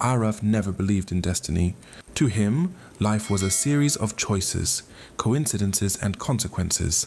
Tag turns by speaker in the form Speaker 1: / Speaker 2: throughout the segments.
Speaker 1: Aarav never believed in destiny. To him, life was a series of choices, coincidences and consequences.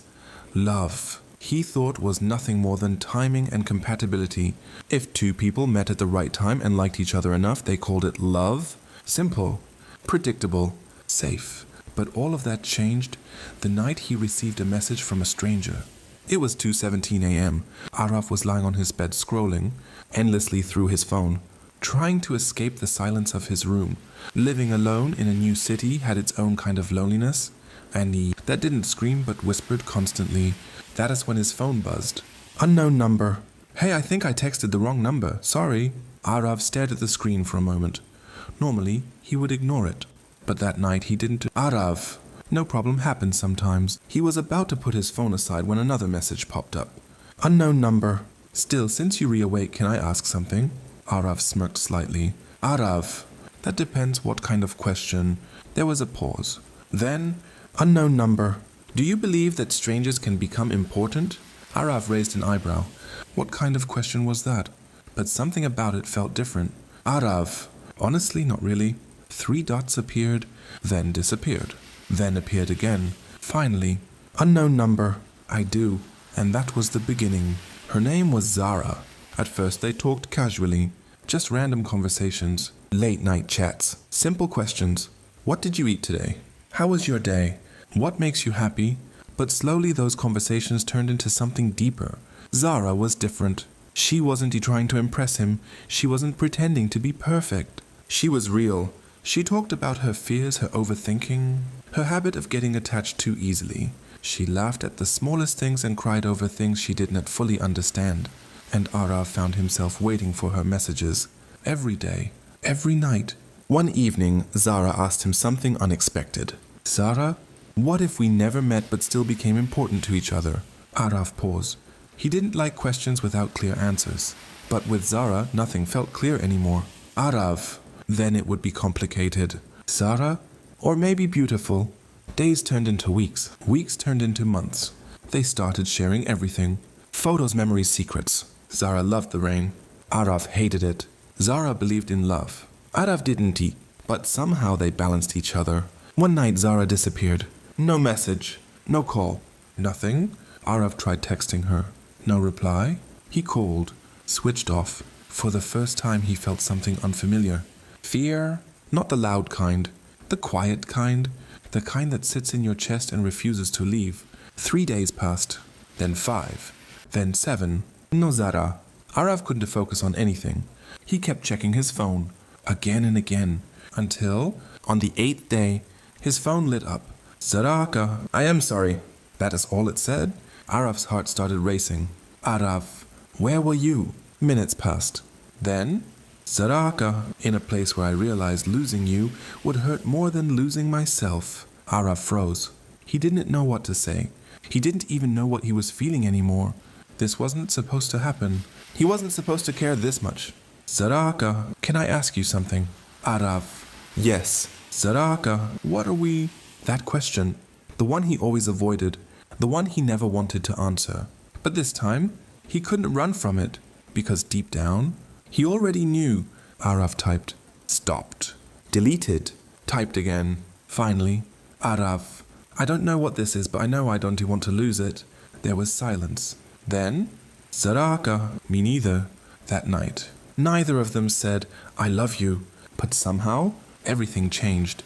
Speaker 1: Love, he thought, was nothing more than timing and compatibility. If two people met at the right time and liked each other enough, they called it love. Simple, predictable, safe. But all of that changed the night he received a message from a stranger. It was 2:17 a.m. Aarav was lying on his bed scrolling endlessly through his phone, trying to escape the silence of his room. Living alone in a new city had its own kind of loneliness, and that didn't scream but whispered constantly. That is when his phone buzzed. Unknown number. Hey, I think I texted the wrong number. Sorry. Aarav stared at the screen for a moment. Normally, he would ignore it, but that night he didn't. Aarav. No problem, happens sometimes. He was about to put his phone aside when another message popped up. Unknown number. Still, since you reawake, can I ask something? Aarav smirked slightly. Aarav. That depends what kind of question. There was a pause. Then, unknown number. Do you believe that strangers can become important? Aarav raised an eyebrow. What kind of question was that? But something about it felt different. Aarav. Honestly, not really. 3 dots appeared, then disappeared, then appeared again. Finally, unknown number. I do. And that was the beginning. Her name was Zara. At first they talked casually, just random conversations, late night chats, simple questions. What did you eat today? How was your day? What makes you happy? But slowly those conversations turned into something deeper. Zara was different. She wasn't trying to impress him. She wasn't pretending to be perfect. She was real. She talked about her fears, her overthinking, her habit of getting attached too easily. She laughed at the smallest things and cried over things she did not fully understand. And Aarav found himself waiting for her messages. Every day, every night. One evening, Zara asked him something unexpected. Zara, what if we never met but still became important to each other? Aarav paused. He didn't like questions without clear answers. But with Zara, nothing felt clear anymore. Aarav. Then it would be complicated. Zara? Or maybe beautiful. Days turned into weeks. Weeks turned into months. They started sharing everything. Photos, memories, secrets. Zara loved the rain. Aarav hated it. Zara believed in love. Aarav didn't, but somehow they balanced each other. One night Zara disappeared. No message. No call. Nothing. Aarav tried texting her. No reply. He called. Switched off. For the first time he felt something unfamiliar. Fear. Not the loud kind. The quiet kind. The kind that sits in your chest and refuses to leave. 3 days passed. Then 5. Then 7. No Zara. Aarav couldn't focus on anything. He kept checking his phone. Again and again. Until, on the 8th day, his phone lit up. Zaraka. I am sorry. That is all it said. Aarav's heart started racing. Aarav. Where were you? Minutes passed. Then, Zaraka. In a place where I realized losing you would hurt more than losing myself. Aarav froze. He didn't know what to say. He didn't even know what he was feeling anymore. This wasn't supposed to happen. He wasn't supposed to care this much. Zaraka, can I ask you something? Aarav. Yes. Zaraka, what are we? That question. The one he always avoided. The one he never wanted to answer. But this time, he couldn't run from it. Because deep down, he already knew. Aarav typed. Stopped. Deleted. Typed again. Finally, Aarav. I don't know what this is, but I know I don't want to lose it. There was silence. Then, Zaraka. Me neither. That night. Neither of them said, I love you. But somehow, everything changed.